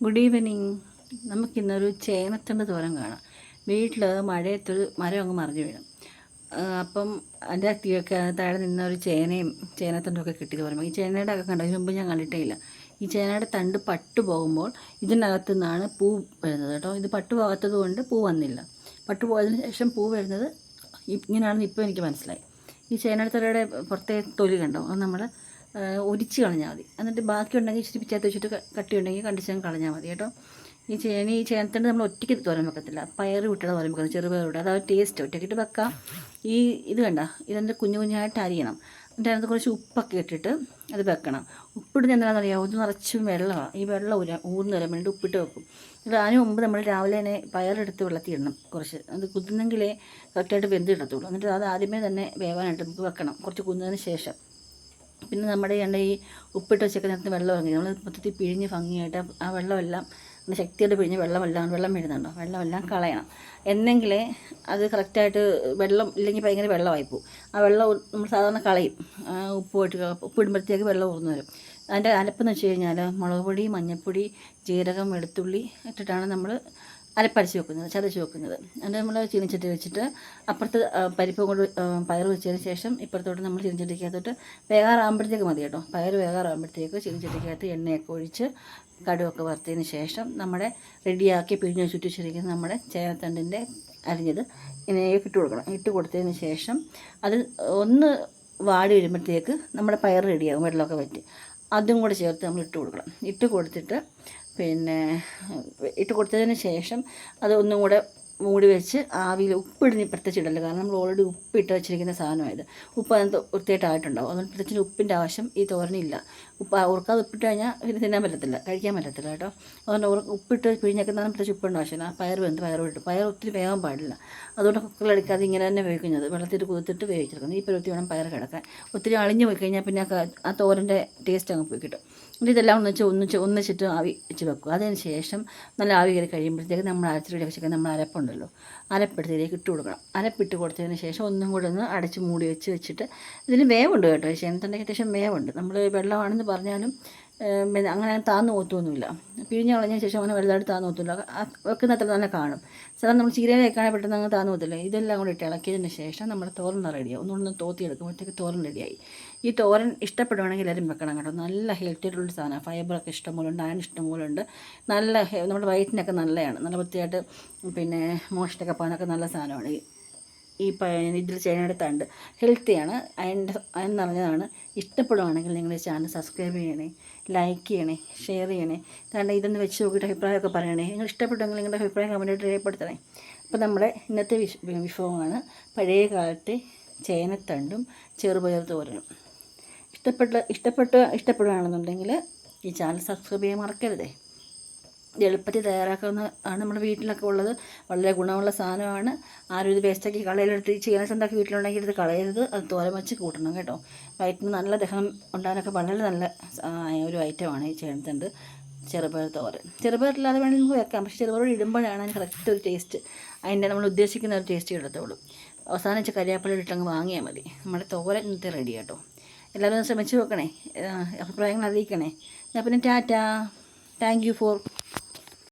Good evening. നമുക്കിന്നൊരു ചേനത്തണ്ട് തോരൻ കാണാം. വീട്ടിൽ മഴയത്തൊരു മരം അങ്ങ് മറിഞ്ഞു വീഴും. അപ്പം അതിൻ്റെ താഴെ നിന്നൊരു ചേനയും ചേനത്തണ്ടൊക്കെ കിട്ടി തോരൻ. ഈ ചേനയുടെ ഒക്കെ കണ്ടോ, ഇതിന് മുമ്പ് ഞാൻ കണ്ടിട്ടേ ഇല്ല. ഈ ചേനയുടെ തണ്ട് പട്ടു പോകുമ്പോൾ ഇതിനകത്തു നിന്നാണ് പൂ വരുന്നത് കേട്ടോ. ഇത് പട്ടു പോകാത്തത് കൊണ്ട് പൂ വന്നില്ല. പട്ടു പോയതിന് ശേഷം പൂ വരുന്നത് ഇങ്ങനെയാണെന്ന് ഇപ്പോൾ എനിക്ക് മനസ്സിലായി. ഈ ചേനയുടെ തലയുടെ പുറത്തെ തൊലി കണ്ടോ, അത് നമ്മൾ ഒരിച്ച് കളഞ്ഞാൽ മതി. എന്നിട്ട് ബാക്കി ഉണ്ടെങ്കിൽ ഇച്ചിരി പിച്ചാത്തി വെച്ചിട്ട് കട്ടി ഉണ്ടെങ്കിൽ കണ്ടിച്ച് കളഞ്ഞാൽ മതി കേട്ടോ. ഈ ചേനത്തണ്ട് നമ്മൾ ഒറ്റയ്ക്ക് തോരൻ വെക്കത്തില്ല, പയർ വിട്ടിട്ട് തോരൻ വെക്കുന്നത്, ചെറുപയർ വിട്ട്. അതായത് ടേസ്റ്റ് ഒറ്റയ്ക്കിട്ട് വെക്കാം. ഇത് കണ്ട, ഇതെന്ത് കുഞ്ഞു കുഞ്ഞായിട്ട് അരിയണം. എന്നിട്ട് അതിനകത്ത് കുറച്ച് ഉപ്പൊക്കെ ഇട്ടിട്ട് അത് വെക്കണം. ഉപ്പിടുന്ന എന്താണെന്ന് അറിയാമോ? ഇത് നിറച്ചും വെള്ളമാണ്. ഈ വെള്ളം ഊർന്ന് വരാൻ വേണ്ടി ഉപ്പിട്ട് വെക്കും. എന്നിട്ട് അതിന് മുമ്പ് നമ്മൾ രാവിലെ തന്നെ പയറെടുത്ത് വെള്ളത്തിൽ ഇടണം കുറച്ച്. അത് കുത്തുന്നെങ്കിലേ കറക്റ്റായിട്ട് വെന്ത് കിട്ടത്തുള്ളൂ. എന്നിട്ട് അത് ആദ്യമേ തന്നെ വേവാനായിട്ട് നമുക്ക് വെക്കണം, കുറച്ച് കുന്നതിന് ശേഷം. പിന്നെ നമ്മുടെ ഈ ഉപ്പിട്ട് വെച്ചേക്കുന്നതിനകത്ത് വെള്ളം ഇറങ്ങി നമ്മൾ മൊത്തത്തിൽ പിഴിഞ്ഞ് ഭംഗിയായിട്ട് ആ വെള്ളമെല്ലാം ശക്തിയായിട്ട് പിഴിഞ്ഞ് വെള്ളം വീഴുന്നുണ്ടോ, വെള്ളമെല്ലാം കളയണം. എന്നെങ്കിലേ അത് കറക്റ്റായിട്ട്, വെള്ളം ഇല്ലെങ്കിൽ ഭയങ്കര വെള്ളമായിപ്പോവും. ആ വെള്ളം നമ്മൾ സാധാരണ കളയും. ഉപ്പിടുമ്പോഴത്തേക്ക് വെള്ളം ഊർന്നു വരും. അതിൻ്റെ അരപ്പെന്ന് വെച്ച് കഴിഞ്ഞാൽ മുളക് പൊടി, മഞ്ഞൾപ്പൊടി, ജീരകം, വെളുത്തുള്ളി ഇട്ടിട്ടാണ് നമ്മൾ അരപ്പരച്ച് വെക്കുന്നത്, ചതച്ച് വെക്കുന്നത്. എന്നിട്ട് നമ്മൾ ചീനിച്ചട്ടി വെച്ചിട്ട് അപ്പുറത്ത് പരിപ്പ് കൊണ്ട് പയർ വെച്ചതിന് ശേഷം ഇപ്പുറത്തോട്ട് നമ്മൾ ചീനിച്ചട്ടിക്കകത്തോട്ട് വേകാറാകുമ്പോഴത്തേക്ക് മതി കേട്ടോ. പയർ വേകാറാകുമ്പോഴത്തേക്ക് ചീനിച്ചട്ടിക്കകത്ത് എണ്ണയൊക്കെ ഒഴിച്ച് കടുവൊക്കെ വറുത്തതിന് ശേഷം നമ്മുടെ റെഡിയാക്കി പിഴിഞ്ഞ് ചുറ്റി വെച്ചിരിക്കുന്ന നമ്മുടെ ചേനത്തണ്ടിൻ്റെ അരിഞ്ഞത് ഇങ്ങനെ ഇട്ട് കൊടുക്കണം. ഇട്ട് കൊടുത്തതിന് ശേഷം അത് ഒന്ന് വാടി വരുമ്പോഴത്തേക്ക് നമ്മുടെ പയർ റെഡിയാകും, വെള്ളമൊക്കെ വറ്റി. അതും കൂടെ ചേർത്ത് നമ്മൾ ഇട്ട് കൊടുക്കണം. ഇട്ട് കൊടുത്തിട്ട് പിന്നെ ഇട്ട് കൊടുത്തതിന് ശേഷം അത് ഒന്നും കൂടെ മൂടി വെച്ച് ആവിയിൽ ഉപ്പിടുന്ന പ്രത്യേകിച്ച് ഇടല്ല. കാരണം നമ്മൾ ഓൾറെഡി ഉപ്പിട്ട് വെച്ചിരിക്കുന്ന സാധനമായത്. ഉപ്പ് അതിനകത്ത് വൃത്തിയായിട്ടായിട്ടുണ്ടാവും. അതുകൊണ്ട് പ്രത്യേകിച്ച് ഉപ്പിൻ്റെ ആവശ്യം ഈ തോരനില്ല. ഉറക്കാതെ ഉപ്പിട്ട് കഴിഞ്ഞാൽ ഇത് തിന്നാൻ പറ്റത്തില്ല, കഴിക്കാൻ പറ്റത്തില്ല കേട്ടോ. അതുകൊണ്ട് ഉപ്പിട്ട് പിഴിഞ്ഞേക്കുന്നതാണ് പ്രത്യേകിച്ച് ഉപ്പിൻ്റെ ആവശ്യമില്ല. പയർ ഇട്ട് പയർ ഒത്തിരി വേകാൻ പാടില്ല. അതുകൊണ്ട് കുക്കറിലെടുക്കാതെ ഇങ്ങനെ തന്നെ വേവിക്കുന്നത്, വെള്ളത്തിൽ കുതിർത്തിട്ട് വേവിച്ചെടുക്കുന്നത്. ഈ പരുവത്തിൽ വേണം പയർ കിടക്കാൻ. ഒത്തിരി അളിഞ്ഞു പോയി കഴിഞ്ഞാൽ പിന്നെ ആ തോരൻ്റെ ടേസ്റ്റ് അങ്ങ് പോയി കിട്ടും. ഇതെല്ലാം ഒന്നിച്ചിട്ട് ആവി വെച്ച് വെക്കും. അതിന് ശേഷം നല്ല ആവി കയറി കഴിയുമ്പോഴത്തേക്ക് നമ്മൾ അരച്ചിട്ട് വെച്ചിട്ട് നമ്മൾ അരപ്പുണ്ടല്ലോ, അരപ്പെടുത്തിലേക്ക് ഇട്ട് കൊടുക്കണം. അരപ്പിട്ട് കൊടുത്തതിന് ശേഷം ഒന്നും കൂടെ ഒന്ന് അടച്ച് മൂടി വെച്ചിട്ട് ഇതിന് വേവുണ്ട് കേട്ടോ. ചേനത്തണ്ടയ്ക്ക് അത്യാവശ്യം വേവുണ്ട്. നമ്മൾ വെള്ളമാണെന്ന് പറഞ്ഞാലും അങ്ങനെ താന്ന് പോത്തൊന്നുമില്ല. പിഴിഞ്ഞ് കളഞ്ഞതിന് ശേഷം അങ്ങനെ വലുതായിട്ട് താന്ന് പോത്തില്ല. വെക്കുന്ന അത്ര തന്നെ കാണും. സാധാരണ നമ്മൾ ചീരയിലേക്കാണെങ്കിൽ പെട്ടെന്ന് അങ്ങ് താന്ന് പോത്തില്ല. ഇതെല്ലാം കൂടി ഇട്ട് ഇളക്കിയതിന് ശേഷം നമ്മുടെ തോരൻ റെഡിയാവും. ഒന്നുകൊണ്ടൊന്ന് തോത്തിയെടുക്കുമ്പോഴത്തേക്ക് തോരൻ റെഡിയായി. ഈ തോരൻ ഇഷ്ടപ്പെടുവാണെങ്കിൽ എല്ലാവരും വെക്കണം കേട്ടോ. നല്ല ഹെൽത്തി ആയിട്ടുള്ള സാധനമാണ്. ഫൈബറൊക്കെ ഇഷ്ടംപോലെ ഉണ്ട്, അയൺ ഇഷ്ടംപോലെ ഉണ്ട്. നല്ല നമ്മുടെ വയറ്റിനൊക്കെ നല്ലതാണ്. നല്ല വൃത്തിയായിട്ട് പിന്നെ മോഷണമൊക്കെ പോകാനൊക്കെ നല്ല സാധനമാണ് ഇതിൽ ചേനയുടെ തണ്ട്. ഹെൽത്തിയാണ്, അയൺ നിറഞ്ഞതാണ്. ഇഷ്ടപ്പെടുവാണെങ്കിൽ നിങ്ങൾ ഈ ചാനൽ സബ്സ്ക്രൈബ് ചെയ്യണേ, ലൈക്ക് ചെയ്യണേ, ഷെയർ ചെയ്യണേ. കാരണം ഇതൊന്ന് വെച്ച് നോക്കിയിട്ട് അഭിപ്രായമൊക്കെ പറയണേ. നിങ്ങൾ ഇഷ്ടപ്പെട്ടെങ്കിൽ നിങ്ങളുടെ അഭിപ്രായം കമൻറ്റായിട്ട് രേഖപ്പെടുത്തണേ. അപ്പോൾ നമ്മുടെ ഇന്നത്തെ വിഭവമാണ് പഴയ കാലത്തെ ചേനത്തണ്ടും ചെറുപയർ തോരനും. ഇഷ്ടപ്പെടുകയാണെന്നുണ്ടെങ്കിൽ ഈ ചാനൽ സബ്സ്ക്രൈബ് ചെയ്യാൻ മറക്കരുതേ. ഇത് എളുപ്പത്തിൽ തയ്യാറാക്കുന്ന ആണ്. നമ്മുടെ വീട്ടിലൊക്കെ ഉള്ളത് വളരെ ഗുണമുള്ള സാധനമാണ്. ആരും ഇത് വേസ്റ്റാക്കി കളയിലെടുത്ത് ചേനത്തണ്ടൊക്കെ വീട്ടിലുണ്ടെങ്കിൽ ഇത് കളയരുത്. അത് തോരൻ വെച്ച് കൂട്ടണം കേട്ടോ. വയറ്റിന് നല്ല ദഹനം ഉണ്ടാകാനൊക്കെ വളരെ നല്ല ഒരു ഐറ്റമാണ് ഈ ചേനത്തണ്ട് ചെറുപയർ തോരൻ. ചെറുപയറില്ലാതെ വേണമെങ്കിൽ നമുക്ക് വെക്കാം, പക്ഷേ ചെറുപയർ ഇടുമ്പോഴാണ് അതിന് കറക്റ്റ് ഒരു ടേസ്റ്റ്, അതിൻ്റെ നമ്മൾ ഉദ്ദേശിക്കുന്ന ഒരു ടേസ്റ്റ് കിട്ടത്തുള്ളൂ. അവസാനം വെച്ച് കരിയാപ്പില ഇട്ടങ്ങ് വാങ്ങിയാൽ മതി. നമ്മുടെ തോരൻ ഇന്നത്തെ റെഡി കേട്ടോ. എല്ലാവരും ശ്രമിച്ച് നോക്കണേ, അഭിപ്രായങ്ങൾ അറിയിക്കണേ. എന്നാൽ പിന്നെ ടാറ്റാ. Thank you for